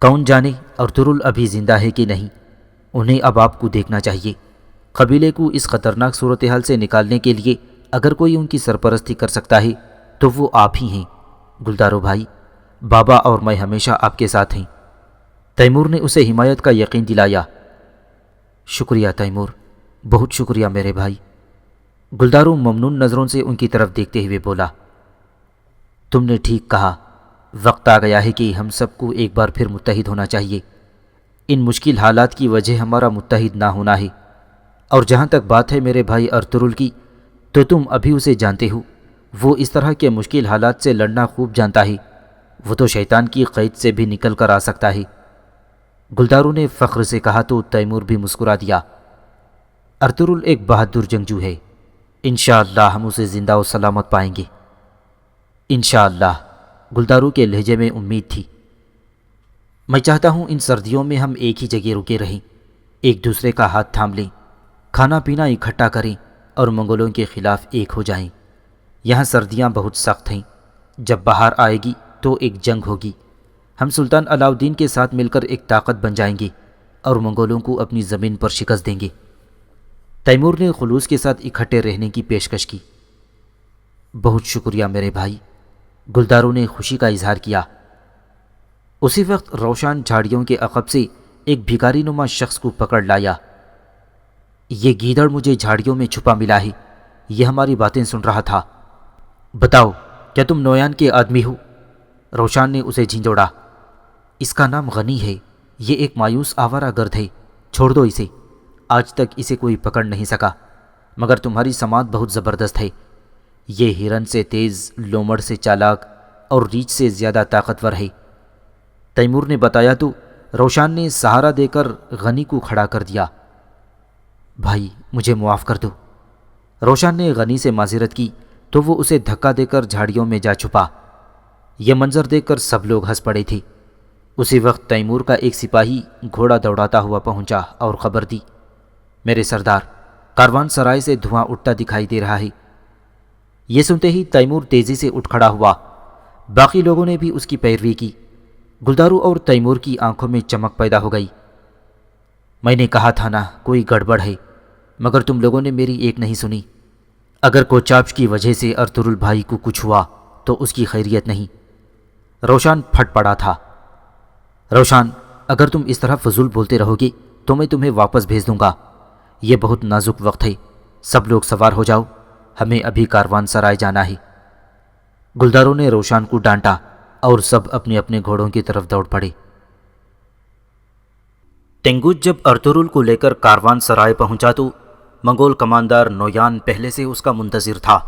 کون جانے ارطغرل ابھی زندہ ہے کہ نہیں، انہیں اب آپ کو دیکھنا چاہیے۔ قبیلے کو اس خطرناک صورتحال سے نکالنے کے لیے اگر کوئی ان کی سرپرستی کر سکتا ہے تو وہ آپ ہی ہیں۔ گلدارو بھائی، بابا اور میں ہمیشہ آپ کے ساتھ ہیں۔ تیمور نے اسے حمایت کا یقین دلایا۔ شکریہ تیمور، بہت شکریہ میرے بھائی، گلدارو ممنون نظروں سے ان کی طرف دیکھتے ہوئے بولا۔ تم نے ٹھیک کہا، وقت آ گیا ہے کہ ہم سب کو ایک بار پھر متحد ہونا چاہیے۔ ان مشکل حالات کی وجہ ہمارا متحد نہ ہونا ہے، اور جہاں تک بات ہے میرے بھائی ارطغرل کی، تو تم ابھی اسے جانتے ہو، وہ اس طرح کے مشکل حالات سے لڑنا خوب جانتا ہے، وہ تو شیطان کی قید سے بھی نکل کر آ سکتا ہے۔ گلدارو نے فخر سے کہا تو تیمور بھی مسکرا دیا۔ ارطغرل ایک بہادر جنگجو ہے، انشاءاللہ ہم اسے زندہ و سلامت پائیں گے۔ انشاءاللہ، گلدارو کے لہجے میں امید تھی۔ میں چاہتا ہوں ان سردیوں میں ہم ایک ہی جگہ رکے رہیں، ایک دوسرے کا ہاتھ تھام لیں، کھانا پینا اکٹھا کریں اور منگولوں کے خلاف ایک ہو جائیں۔ یہاں سردیاں بہت سخت ہیں، جب بہار آئے گی تو ایک جنگ ہوگی۔ ہم سلطان علاء الدین کے ساتھ مل کر ایک طاقت بن جائیں گے اور منگولوں کو اپنی زمین پر شکست دیں گے۔ تیمور نے خلوص کے ساتھ اکٹھے رہنے کی پیشکش کی۔ بہت شکریہ میرے بھائی، گلداروں نے خوشی کا اظہار کیا۔ اسی وقت روشان جھاڑیوں کے عقب سے ایک بھکاری نما شخص کو پکڑ لایا۔ یہ گیدڑ مجھے جھاڑیوں میں چھپا ملا ہے، یہ ہماری باتیں سن رہا تھا۔ بتاؤ، کیا تم نویان کے آدمی ہو؟ روشان نے اسے جھنجھوڑا۔ اس کا نام غنی ہے، یہ ایک مایوس آوارہ گرد ہے، چھوڑ دو اسے۔ آج تک اسے کوئی پکڑ نہیں سکا، مگر تمہاری سماعت بہت زبردست ہے۔ یہ ہرن سے تیز، لومڑ سے چالاک اور ریچھ سے زیادہ طاقتور ہے۔ تیمور نے بتایا تو روشان نے سہارا دے کر غنی کو کھڑا کر دیا۔ بھائی، مجھے معاف کر دو۔ روشان نے غنی سے معذرت کی تو وہ اسے دھکا دے کر جھاڑیوں میں جا چھپا۔ یہ منظر دیکھ کر سب لوگ ہنس پڑے تھے۔ اسی وقت تیمور کا ایک سپاہی گھوڑا دوڑاتا ہوا پہنچا اور خبر دی، میرے سردار، کاروان سرائے سے دھواں اٹھتا دکھائی دے رہا ہے۔ یہ سنتے ہی تیمور تیزی سے اٹھ کھڑا ہوا۔ باقی لوگوں نے بھی اس کی پیروی کی۔ گلدارو اور تیمور کی آنکھوں میں چمک پیدا ہو گئی۔ میں نے کہا تھا نا کوئی گڑبڑ ہے، مگر تم لوگوں نے میری ایک نہیں سنی۔ اگر کوچاپش کی وجہ سے ارطغرل بھائی کو کچھ ہوا تو اس کی خیریت نہیں۔ روشان پھٹ پڑا تھا۔ روشان، اگر تم اس طرح فضول بولتے رہو گے تو میں تمہیں واپس بھیج دوں گا۔ یہ بہت نازک وقت ہے، سب لوگ سوار ہو جاؤ، ہمیں ابھی کاروان سرائے جانا ہے۔ گلداروں نے روشان کو ڈانٹا اور سب اپنے اپنے گھوڑوں کی طرف دوڑ پڑے۔ ٹینگوچ جب ارطغرل کو لے کر کاروان سرائے پہنچا تو منگول کماندار نویان پہلے سے اس کا منتظر تھا۔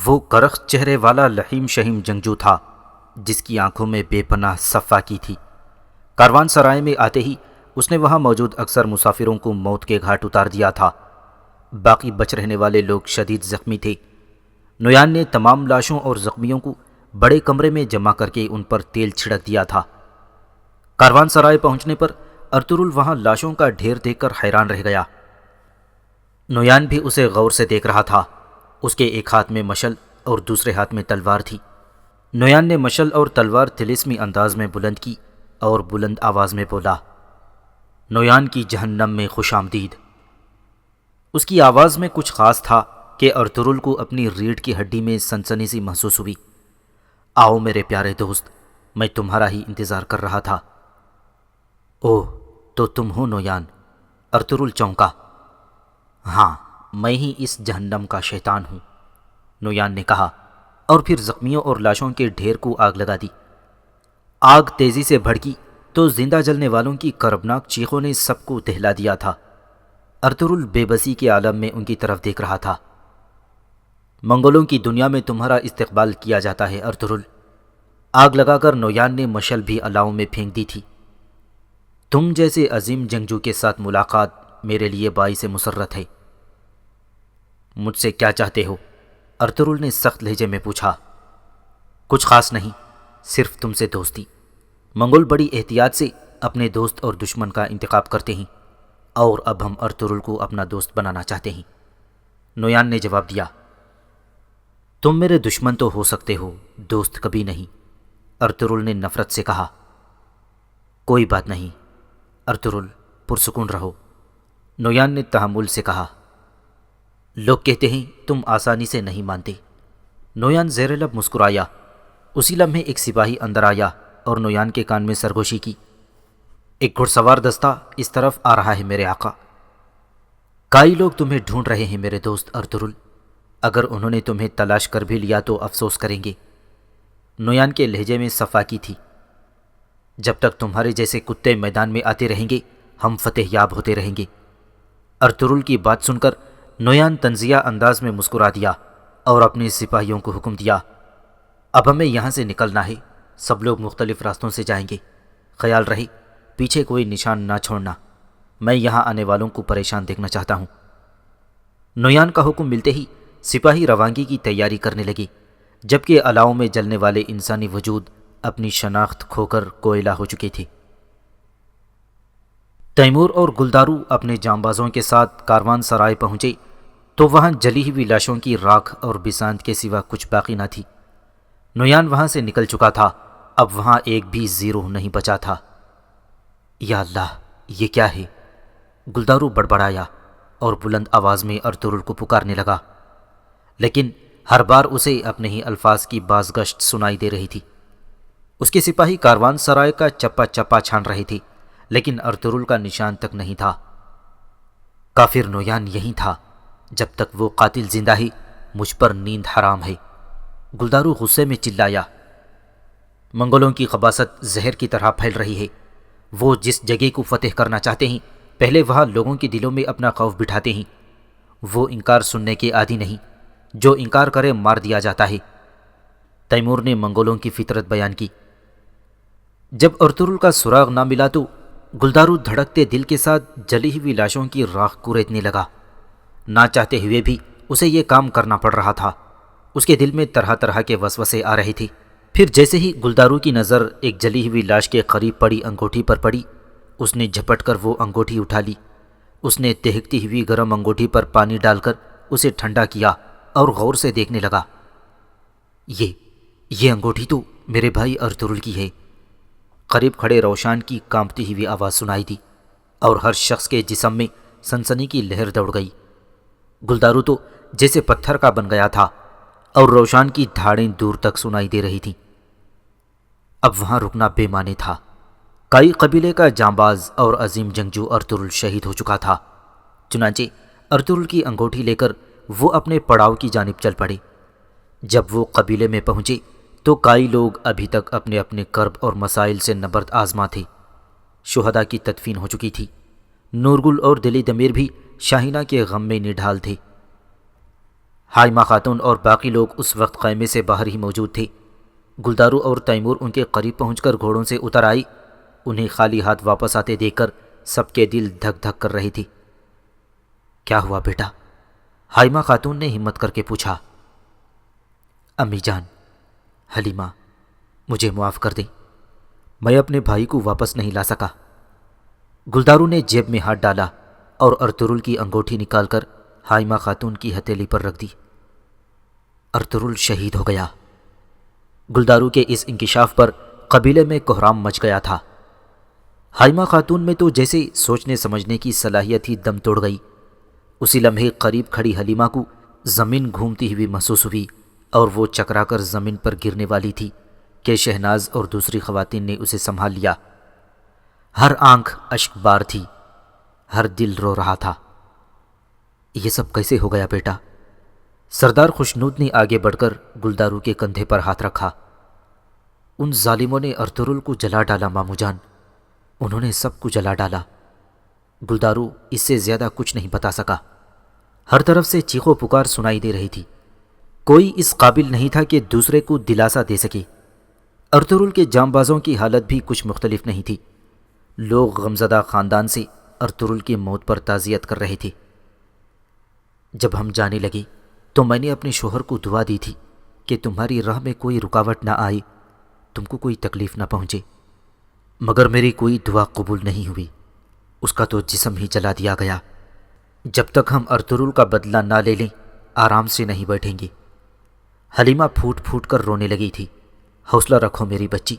وہ کرخت چہرے والا لحیم شہیم جنگجو تھا، جس کی آنکھوں میں بے پناہ صفاکی تھی۔ کاروان سرائے میں آتے ہی اس نے وہاں موجود اکثر مسافروں کو موت کے گھاٹ اتار دیا تھا۔ باقی بچ رہنے والے لوگ شدید زخمی تھے۔ نویان نے تمام لاشوں اور زخمیوں کو بڑے کمرے میں جمع کر کے ان پر تیل چھڑک دیا تھا۔ کاروان سرائے پہنچنے پر ارطغرل وہاں لاشوں کا ڈھیر دیکھ کر حیران رہ گیا۔ نویان بھی اسے غور سے دیکھ رہا تھا۔ اس کے ایک ہاتھ میں مشل اور دوسرے ہاتھ میں تلوار تھی۔ نویان نے مشل اور تلوار طلسمی انداز میں بلند کی اور بلند آواز میں بولا، نویان کی جہنم میں خوش آمدید۔ اس کی آواز میں کچھ خاص تھا کہ ارطغرل کو اپنی ریڑھ کی ہڈی میں سنسنی سی محسوس ہوئی۔ آؤ میرے پیارے دوست، میں تمہارا ہی انتظار کر رہا تھا۔ اوہ، تو تم ہو نویان؟ ارطغرل چونکا۔ ہاں، میں ہی اس جہنم کا شیطان ہوں، نویان نے کہا، اور پھر زخمیوں اور لاشوں کے ڈھیر کو آگ لگا دی۔ آگ تیزی سے بھڑکی تو زندہ جلنے والوں کی کربناک چیخوں نے سب کو دہلا دیا تھا۔ ارطغرل بے بسی کے عالم میں ان کی طرف دیکھ رہا تھا۔ منگولوں کی دنیا میں تمہارا استقبال کیا جاتا ہے ارطغرل۔ آگ لگا کر نویان نے مشل بھی الاؤں میں پھینک دی تھی۔ تم جیسے عظیم جنگجو کے ساتھ ملاقات میرے لیے باعث مسرت ہے۔ مجھ سے کیا چاہتے ہو؟ ارطغرل نے سخت لہجے میں پوچھا۔ کچھ خاص نہیں، صرف تم سے دوستی۔ منگول بڑی احتیاط سے اپنے دوست اور دشمن کا انتخاب کرتے ہیں، اور اب ہم ارطغرل کو اپنا دوست بنانا چاہتے ہیں، نویان نے جواب دیا۔ تم میرے دشمن تو ہو سکتے ہو، دوست کبھی نہیں، ارطغرل نے نفرت سے کہا۔ کوئی بات نہیں ارطغرل، پرسکون رہو، نویان نے تحمل سے کہا۔ لوگ کہتے ہیں تم آسانی سے نہیں مانتے۔ نویان زیر لب مسکرایا۔ اسی لمحے ایک سپاہی اندر آیا اور نویان کے کان میں سرگوشی کی۔ ایک گھڑ سوار دستہ اس طرف آ رہا ہے میرے آقا۔ کئی لوگ تمہیں ڈھونڈ رہے ہیں میرے دوست ارطغرل، اگر انہوں نے تمہیں تلاش کر بھی لیا تو افسوس کریں گے، نویان کے لہجے میں صفاکی تھی۔ جب تک تمہارے جیسے کتے میدان میں آتے رہیں گے ہم فتح یاب ہوتے رہیں گے۔ ارطغرل کی بات سن کر نویان طنزیہ انداز میں مسکرا دیا اور اپنے سپاہیوں کو حکم دیا، اب ہمیں یہاں سے نکلنا ہے، سب لوگ مختلف راستوں سے جائیں گے، خیال رہے پیچھے کوئی نشان نہ چھوڑنا، میں یہاں آنے والوں کو پریشان دیکھنا چاہتا ہوں۔ نویان کا حکم ملتے ہی سپاہی روانگی کی تیاری کرنے لگے، جبکہ الاؤں میں جلنے والے انسانی وجود اپنی شناخت کھو کر کوئلہ ہو چکے تھے۔ تیمور اور گلدارو اپنے جانبازوں کے ساتھ کاروان سرائے پہنچے تو وہاں جلی ہوئی لاشوں کی راکھ اور بسانت کے سوا کچھ باقی نہ تھی۔ نویان وہاں سے نکل چکا تھا، اب وہاں ایک بھی زی روح نہیں بچا تھا۔ یا اللہ، یہ کیا ہے؟ گلدارو بڑبڑایا اور بلند آواز میں ارطغرل کو پکارنے لگا، لیکن ہر بار اسے اپنے ہی الفاظ کی بازگشت سنائی دے رہی تھی۔ اس کے سپاہی کاروان سرائے کا چپا چپا چھان رہے تھے، لیکن ارطغرل کا نشان تک نہیں تھا۔ کافر نویان یہیں تھا، جب تک وہ قاتل زندہ ہے مجھ پر نیند حرام ہے۔ گلدارو غصے میں چلایا، منگولوں کی خباثت زہر کی طرح پھیل رہی ہے۔ وہ جس جگہ کو فتح کرنا چاہتے ہیں پہلے وہاں لوگوں کے دلوں میں اپنا خوف بٹھاتے ہیں۔ وہ انکار سننے کے عادی نہیں، جو انکار کرے مار دیا جاتا ہے۔ تیمور نے منگولوں کی فطرت بیان کی۔ جب ارطغرل کا سراغ نہ ملا تو گلدارو دھڑکتے دل کے ساتھ جلی ہوئی لاشوں کی راکھ کو ریتنے لگا۔ نہ چاہتے ہوئے بھی اسے یہ کام کرنا پڑ رہا تھا۔ اس کے دل میں طرح طرح کے وسوسے آ رہے تھے۔ پھر جیسے ہی گلدارو کی نظر ایک جلی ہوئی لاش کے قریب پڑی انگوٹھی پر پڑی، اس نے جھپٹ کر وہ انگوٹھی اٹھا لی۔ اس نے دہکتی ہوئی گرم انگوٹھی پر پانی ڈال کر اسے ٹھنڈا کیا اور غور سے دیکھنے لگا۔ یہ انگوٹھی تو میرے بھائی ارطغرل کی ہے۔ قریب کھڑے روشان کی کانپتی ہوئی آواز سنائی دی اور ہر شخص کے جسم میں سنسنی کی لہر دوڑ گئی۔ گلدارو تو جیسے پتھر کا بن گیا تھا اور روشان کی دھاڑیں دور تک سنائی دے رہی تھیں۔ اب وہاں رکنا بے معنی تھا۔ کائی قبیلے کا جانباز اور عظیم جنگجو ارطغرل شہید ہو چکا تھا۔ چنانچہ ارطغرل کی انگوٹھی لے کر وہ اپنے پڑاؤ کی جانب چل پڑے۔ جب وہ قبیلے میں پہنچے تو کائی لوگ ابھی تک اپنے اپنے کرب اور مسائل سے نبرد آزما تھے۔ شہداء کی تدفین ہو چکی تھی۔ نورگل اور دلی دمیر بھی شاہینہ کے غم میں نڈھال تھے۔ حائمہ خاتون اور باقی لوگ اس وقت خیمے سے باہر ہی موجود تھے۔ گلدارو اور تیمور ان کے قریب پہنچ کر گھوڑوں سے اتر آئی۔ انہیں خالی ہاتھ واپس آتے دیکھ کر سب کے دل دھک دھک کر رہے تھے۔ کیا ہوا بیٹا؟ حائمہ خاتون نے ہمت کر کے پوچھا۔ امی جان، حلیمہ، مجھے معاف کر دیں، میں اپنے بھائی کو واپس نہیں لا سکا۔ گلدارو نے جیب میں ہاتھ ڈالا اور ارطغرل کی انگوٹھی نکال کر حائمہ خاتون کی ہتھیلی پر رکھ دی۔ ارطغرل شہید ہو گیا۔ گلدارو کے اس انکشاف پر قبیلے میں کوہرام مچ گیا تھا۔ حائمہ خاتون میں تو جیسے سوچنے سمجھنے کی صلاحیت ہی دم توڑ گئی۔ اسی لمحے قریب کھڑی حلیمہ کو زمین گھومتی ہوئی محسوس ہوئی اور وہ چکرا کر زمین پر گرنے والی تھی کہ شہناز اور دوسری خواتین نے اسے سنبھال لیا۔ ہر آنکھ اشک بار تھی، ہر دل رو رہا تھا۔ یہ سب کیسے ہو گیا بیٹا؟ سردار خوشنود نے آگے بڑھ کر گلدارو کے کندھے پر ہاتھ رکھا۔ ان ظالموں نے ارطغرل کو جلا ڈالا مامو جان، انہوں نے سب کو جلا ڈالا۔ گلدارو اس سے زیادہ کچھ نہیں بتا سکا۔ ہر طرف سے چیخو پکار سنائی دے رہی تھی۔ کوئی اس قابل نہیں تھا کہ دوسرے کو دلاسا دے سکے۔ ارطغرل کے جانبازوں کی حالت بھی کچھ مختلف نہیں تھی۔ لوگ غمزدہ خاندان سے ارطغرل کی موت پر تعزیت کر رہے تھے۔ جب ہم جانے لگے تو میں نے اپنے شوہر کو دعا دی تھی کہ تمہاری راہ میں کوئی رکاوٹ نہ آئے، تم کو کوئی تکلیف نہ پہنچے، مگر میری کوئی دعا قبول نہیں ہوئی۔ اس کا تو جسم ہی جلا دیا گیا۔ جب تک ہم ارطغرل کا بدلہ نہ لے لیں آرام سے نہیں بیٹھیں گے۔ حلیمہ پھوٹ پھوٹ کر رونے لگی تھی۔ حوصلہ رکھو میری بچی،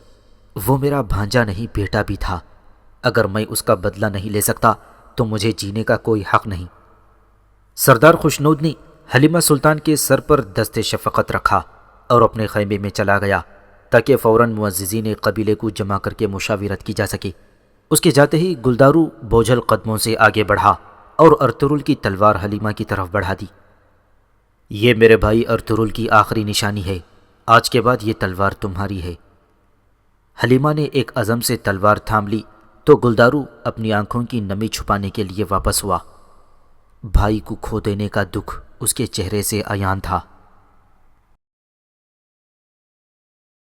وہ میرا بھانجا نہیں بیٹا بھی تھا۔ اگر میں اس کا بدلہ نہیں لے سکتا تو مجھے جینے کا کوئی حق نہیں۔ سردار خوشنود نے حلیمہ سلطان کے سر پر دست شفقت رکھا اور اپنے خیمے میں چلا گیا تاکہ فوراً معززین قبیلے کو جمع کر کے مشاورت کی جا سکے۔ اس کے جاتے ہی گلدارو بوجھل قدموں سے آگے بڑھا اور ارطغرل کی تلوار حلیمہ کی طرف بڑھا دی۔ یہ میرے بھائی ارطغرل کی آخری نشانی ہے، آج کے بعد یہ تلوار تمہاری ہے۔ حلیمہ نے ایک عزم سے تلوار تھام لی تو گلدارو اپنی آنکھوں کی نمی چھپانے کے لیے واپس ہوا۔ بھائی کو کھو دینے کا دکھ اس کے چہرے سے عیان تھا۔